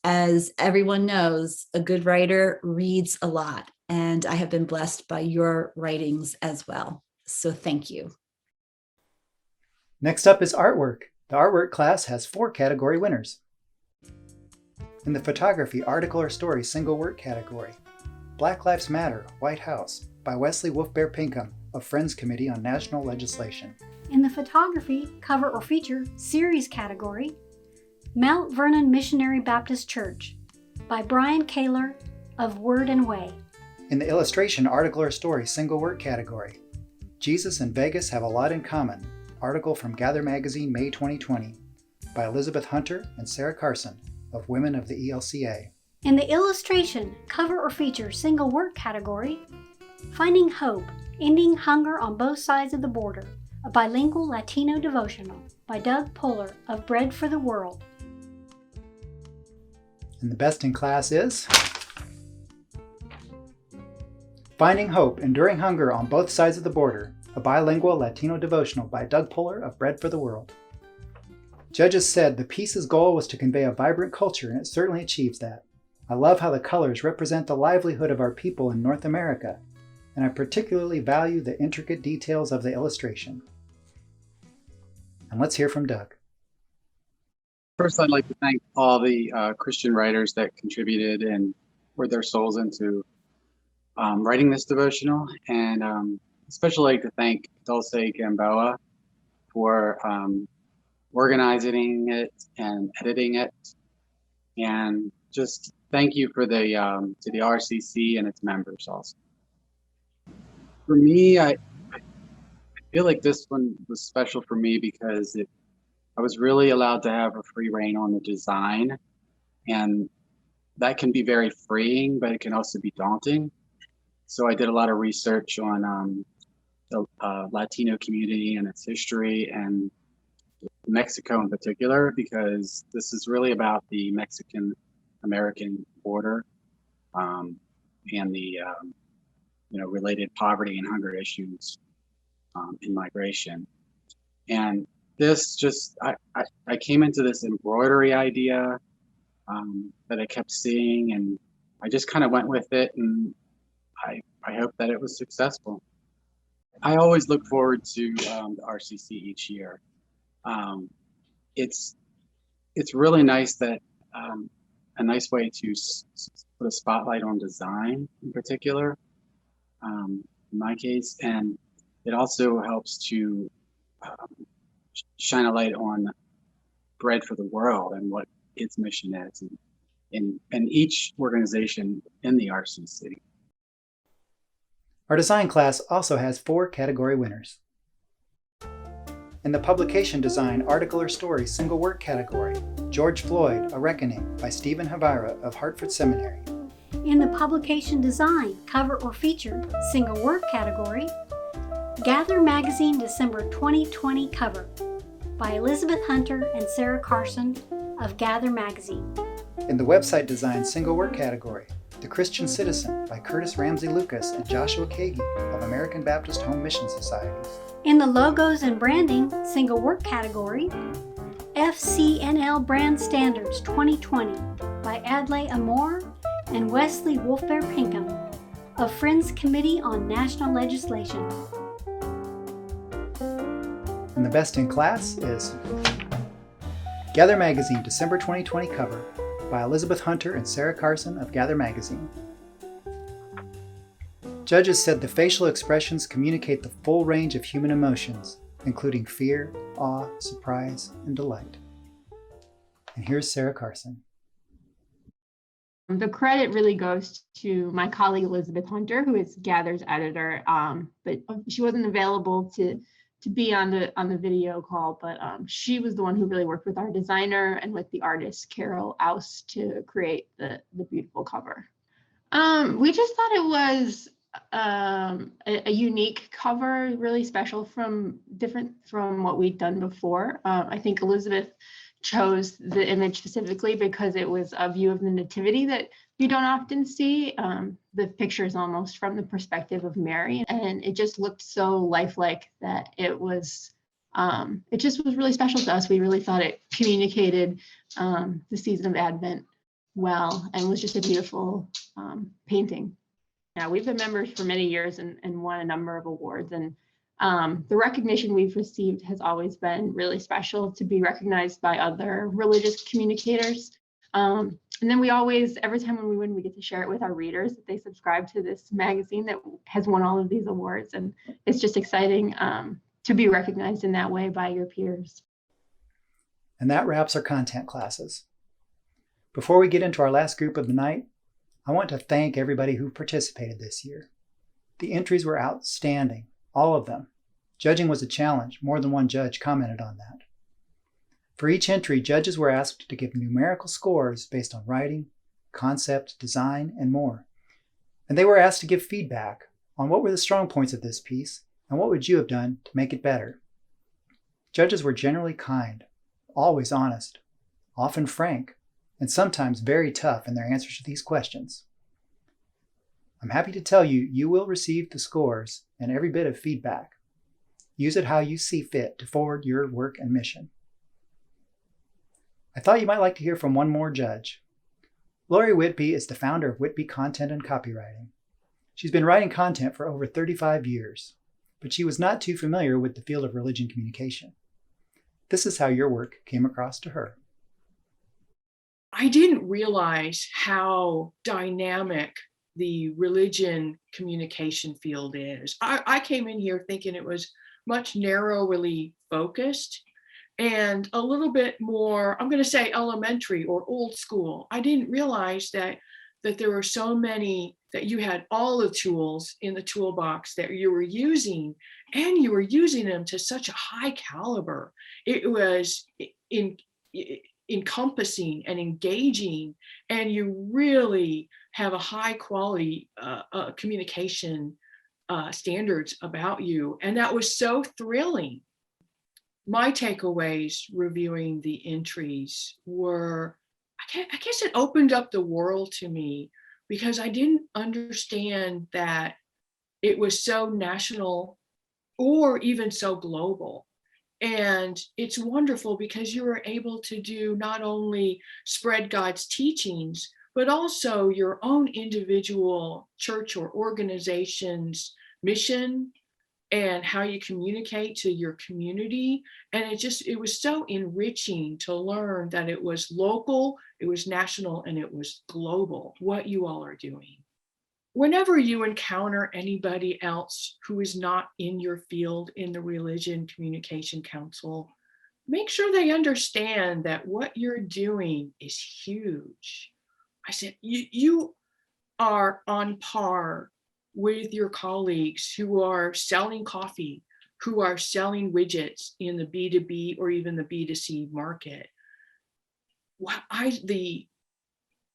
as everyone knows, a good writer reads a lot. And I have been blessed by your writings as well. So thank you. Next up is artwork. The artwork class has 4 category winners. In the photography, article, or story single work category, Black Lives Matter, White House by Wesley Wolfbear Pinkham of Friends Committee on National Legislation. In the photography, cover, or feature series category, Mount Vernon Missionary Baptist Church by Brian Kaler of Word and Way. In the illustration, article, or story single word category, Jesus and Vegas Have a Lot in Common, article from Gather Magazine, May 2020, by Elizabeth Hunter and Sarah Carson of Women of the ELCA. In the illustration, cover, or feature single word category, Finding Hope, Ending Hunger on Both Sides of the Border, a bilingual Latino devotional by Doug Puller of Bread for the World. And the best in class is Finding Hope, Enduring Hunger on Both Sides of the Border, a bilingual Latino devotional by Doug Puller of Bread for the World. Judges said the piece's goal was to convey a vibrant culture, and it certainly achieves that. I love how the colors represent the livelihood of our people in North America, and I particularly value the intricate details of the illustration. And let's hear from Doug. First, I'd like to thank all the Christian writers that contributed and poured their souls into writing this devotional, and especially like to thank Dulce Gamboa for organizing it and editing it, and just thank you for the to the RCC and its members also. For me, I feel like this one was special for me because I was really allowed to have a free reign on the design, and that can be very freeing, but it can also be daunting. So I did a lot of research on the Latino community and its history, and Mexico in particular, because this is really about the Mexican-American border and the related poverty and hunger issues in migration. And this just, I came into this embroidery idea that I kept seeing, and I just kind of went with it, and I hope that it was successful. I always look forward to the RCC each year. It's really nice that a nice way to put a spotlight on design in particular, in my case, and it also helps to shine a light on Bread for the World and what its mission is, and each organization in the RCC. Our design class also has 4 category winners. In the publication design, article, or story single word category, George Floyd, A Reckoning by Stephen Havira of Hartford Seminary. In the publication design, cover, or feature single word category, Gather Magazine December 2020 cover by Elizabeth Hunter and Sarah Carson of Gather Magazine. In the website design single word category, The Christian Citizen by Curtis Ramsey Lucas and Joshua Kagi of American Baptist Home Mission Societies. In the logos and branding single word category, FCNL Brand Standards 2020 by Adlai Amor and Wesley Wolfbear-Pinkham of Friends Committee on National Legislation. And the best in class is Gather Magazine December 2020 cover by Elizabeth Hunter and Sarah Carson of Gather Magazine. Judges said the facial expressions communicate the full range of human emotions, including fear, awe, surprise, and delight. And here's Sarah Carson. The credit really goes to my colleague Elizabeth Hunter, who is Gather's editor, but she wasn't available to be on the video call, but she was the one who really worked with our designer and with the artist Carol Aus to create the beautiful cover. We just thought it was a unique cover, really special, different from what we'd done before. I think Elizabeth chose the image specifically because it was a view of the nativity that you don't often see. The picture is almost from the perspective of Mary, and it just looked so lifelike that it just was really special to us. We really thought it communicated the season of Advent well, and was just a beautiful painting. Yeah, we've been members for many years and won a number of awards, and the recognition we've received has always been really special, to be recognized by other religious communicators. And then we always, every time when we win, we get to share it with our readers that they subscribe to this magazine that has won all of these awards. And it's just exciting to be recognized in that way by your peers. And that wraps our content classes. Before we get into our last group of the night, I want to thank everybody who participated this year. The entries were outstanding, all of them. Judging was a challenge. More than one judge commented on that. For each entry, judges were asked to give numerical scores based on writing, concept, design, and more. And they were asked to give feedback on what were the strong points of this piece and what would you have done to make it better. Judges were generally kind, always honest, often frank, and sometimes very tough in their answers to these questions. I'm happy to tell you, you will receive the scores and every bit of feedback. Use it how you see fit to forward your work and mission. I thought you might like to hear from one more judge. Lori Whitby is the founder of Whitby Content and Copywriting. She's been writing content for over 35 years, but she was not too familiar with the field of religion communication. This is how your work came across to her. I didn't realize how dynamic the religion communication field is. I came in here thinking it was much narrowly focused and a little bit more, I'm going to say elementary or old school. I didn't realize that there were so many, that you had all the tools in the toolbox that you were using, and you were using them to such a high caliber. It was encompassing and engaging, and you really have a high quality communication standards about you. And that was so thrilling. My takeaways reviewing the entries were, I guess it opened up the world to me, because I didn't understand that it was so national or even so global. And it's wonderful because you were able to do not only spread God's teachings, but also your own individual church or organization's mission and how you communicate to your community. And it was so enriching to learn that it was local, it was national, and it was global, what you all are doing. Whenever you encounter anybody else who is not in your field in the Religion Communication Council, make sure they understand that what you're doing is huge. I said, you are on par with your colleagues who are selling coffee, who are selling widgets in the B2B or even the B2C market. The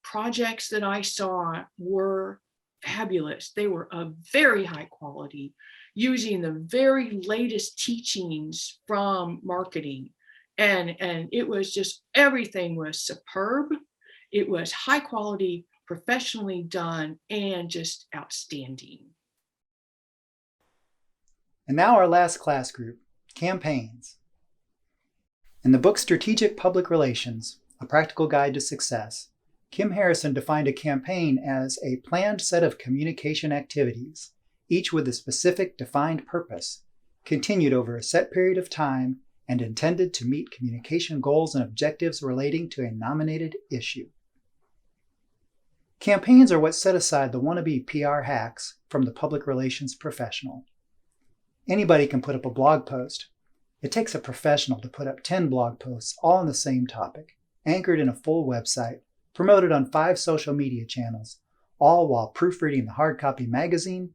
projects that I saw were fabulous. They were of very high quality, using the very latest teachings from marketing. And it was just, everything was superb. It was high quality, professionally done, and just outstanding. And now our last class group, campaigns. In the book Strategic Public Relations, A Practical Guide to Success, Kim Harrison defined a campaign as a planned set of communication activities, each with a specific defined purpose, continued over a set period of time, and intended to meet communication goals and objectives relating to a nominated issue. Campaigns are what set aside the wannabe PR hacks from the public relations professional. Anybody can put up a blog post. It takes a professional to put up 10 blog posts all on the same topic, anchored in a full website, promoted on 5 social media channels, all while proofreading the hard copy magazine,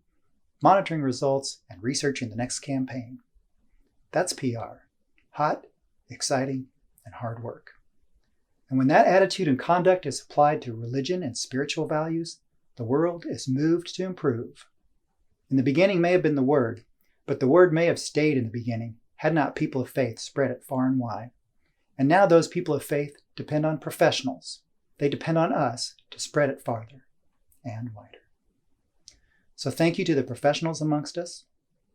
monitoring results, and researching the next campaign. That's PR. Hot, exciting, and hard work. And when that attitude and conduct is applied to religion and spiritual values, the world is moved to improve. In the beginning may have been the Word, but the Word may have stayed in the beginning had not people of faith spread it far and wide. And now those people of faith depend on professionals. They depend on us to spread it farther and wider. So thank you to the professionals amongst us.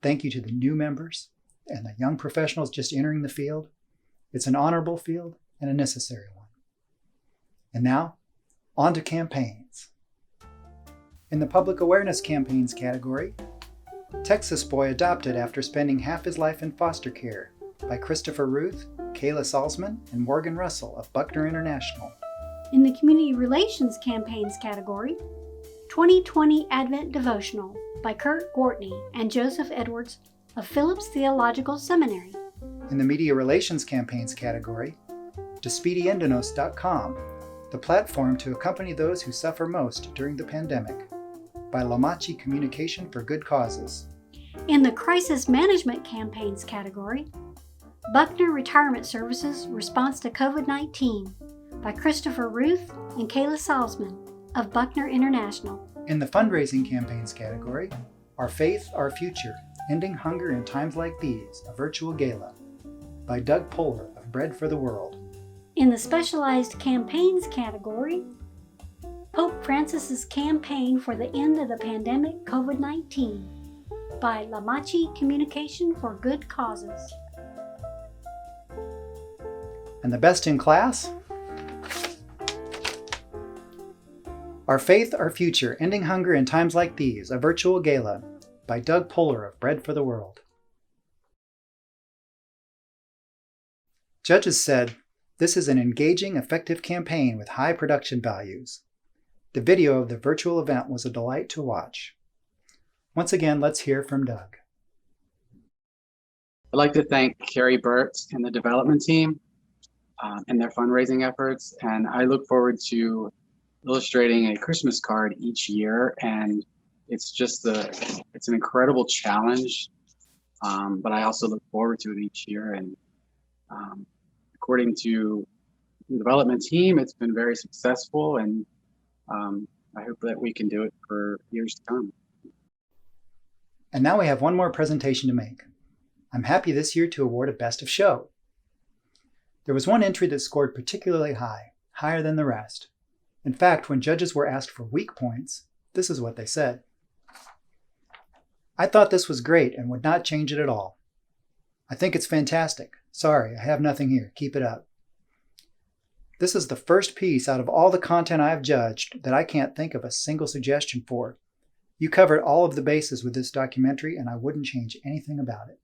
Thank you to the new members and the young professionals just entering the field. It's an honorable field and a necessary one. And now, on to campaigns. In the Public Awareness Campaigns category, Texas Boy Adopted After Spending Half His Life in Foster Care by Christopher Ruth, Kayla Salzman, and Morgan Russell of Buckner International. In the Community Relations Campaigns category, 2020 Advent Devotional by Kurt Gortney and Joseph Edwards of Phillips Theological Seminary. In the Media Relations Campaigns category, DespediEndonos.com, the platform to accompany those who suffer most during the pandemic, by Lamachi Communication for Good Causes. In the Crisis Management Campaigns category, Buckner Retirement Services Response to COVID-19 by Christopher Ruth and Kayla Salzman of Buckner International. In the Fundraising Campaigns category, Our Faith, Our Future, Ending Hunger in Times Like These, a Virtual Gala by Doug Poehler of Bread for the World. In the Specialized Campaigns category, Pope Francis's Campaign for the End of the Pandemic COVID-19 by Lamachi Communication for Good Causes. And the Best in Class? Our Faith, Our Future, Ending Hunger in Times Like These, a Virtual Gala by Doug Poehler of Bread for the World. Judges said, "This is an engaging, effective campaign with high production values." The video of the virtual event was a delight to watch. Once again, let's hear from Doug. I'd like to thank Carrie Birks and the development team and their fundraising efforts. And I look forward to illustrating a Christmas card each year. And it's just it's an incredible challenge. But I also look forward to it each year. And according to the development team, it's been very successful. And I hope that we can do it for years to come. And now we have one more presentation to make. I'm happy this year to award a Best of Show. There was one entry that scored particularly high, higher than the rest. In fact, when judges were asked for weak points, this is what they said. "I thought this was great and would not change it at all. I think it's fantastic. Sorry, I have nothing here. Keep it up." This is the first piece out of all the content I have judged that I can't think of a single suggestion for. You covered all of the bases with this documentary, and I wouldn't change anything about it.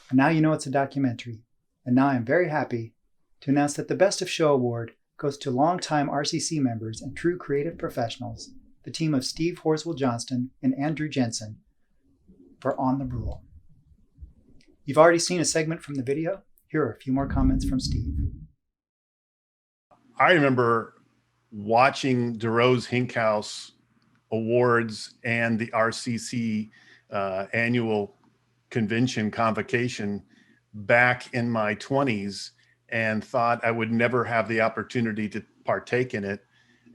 And now you know it's a documentary. And now I'm very happy to announce that the Best of Show Award goes to longtime RCC members and true creative professionals, the team of Steve Horswell Johnston and Andrew Jensen, for On the Rule. You've already seen a segment from the video. Here are a few more comments from Steve. I remember watching DeRose-Hinkhouse Awards and the RCC annual convention convocation back in my 20s and thought I would never have the opportunity to partake in it.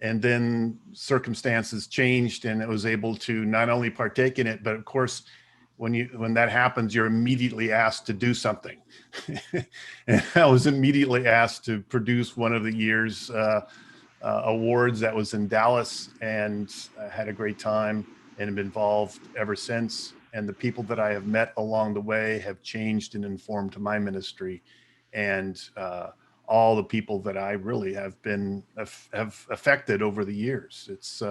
And then circumstances changed and I was able to not only partake in it, but of course, when that happens, you're immediately asked to do something. And I was immediately asked to produce one of the year's awards that was in Dallas, and I had a great time and have been involved ever since. And the people that I have met along the way have changed and informed my ministry, and all the people that I really have been have affected over the years. It's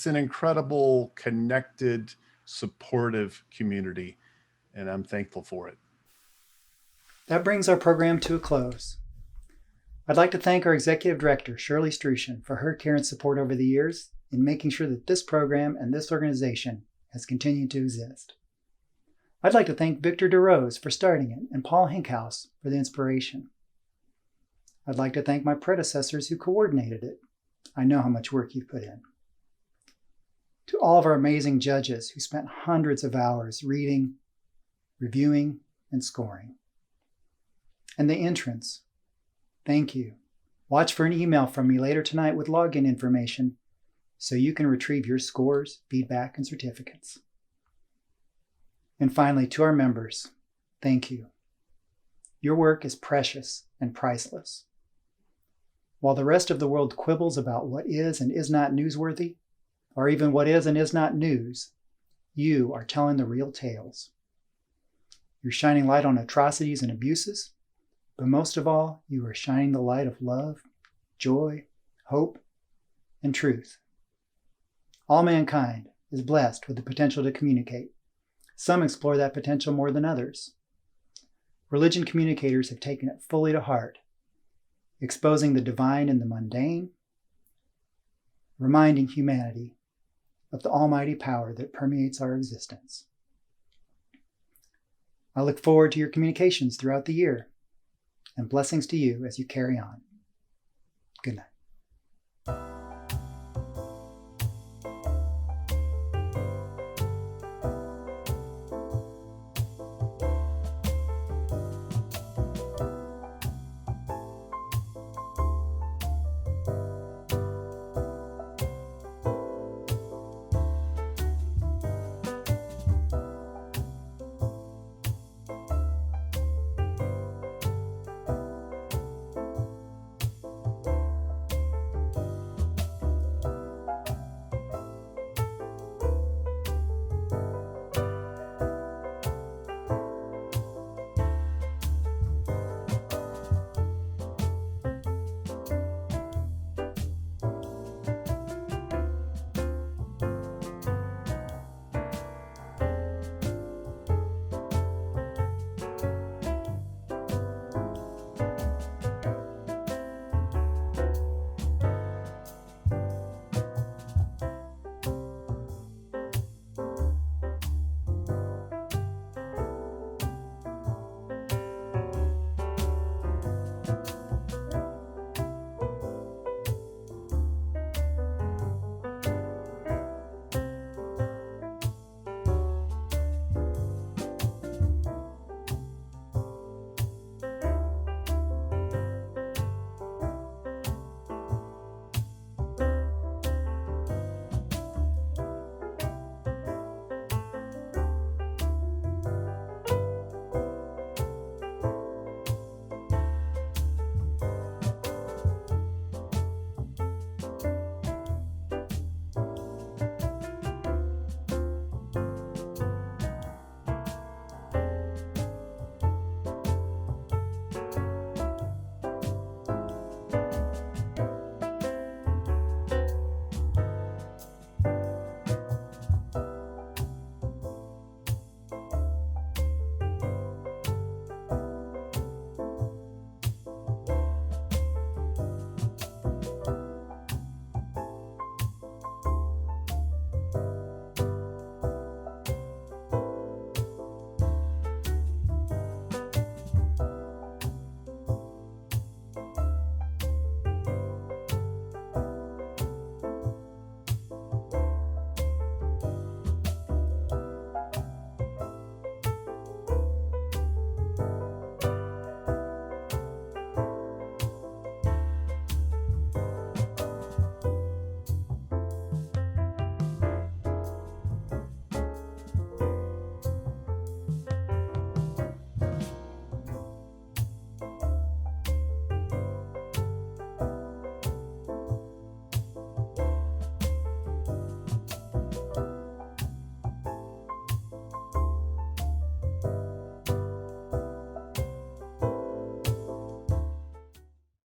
an incredible, connected, supportive community, and I'm thankful for it. That brings our program to a close. I'd like to thank our Executive Director, Shirley Strushin, for her care and support over the years in making sure that this program and this organization has continued to exist. I'd like to thank Victor DeRose for starting it and Parel-Hinkhouse for the inspiration. I'd like to thank my predecessors who coordinated it. I know how much work you've put in. To all of our amazing judges who spent hundreds of hours reading, reviewing, and scoring. And the entrants, thank you. Watch for an email from me later tonight with login information so you can retrieve your scores, feedback, and certificates. And finally, to our members, thank you. Your work is precious and priceless. While the rest of the world quibbles about what is and is not newsworthy, or even what is and is not news, you are telling the real tales. You're shining light on atrocities and abuses, but most of all, you are shining the light of love, joy, hope, and truth. All mankind is blessed with the potential to communicate. Some explore that potential more than others. Religion communicators have taken it fully to heart, exposing the divine in the mundane, reminding humanity of the almighty power that permeates our existence. I look forward to your communications throughout the year, and blessings to you as you carry on. Good night.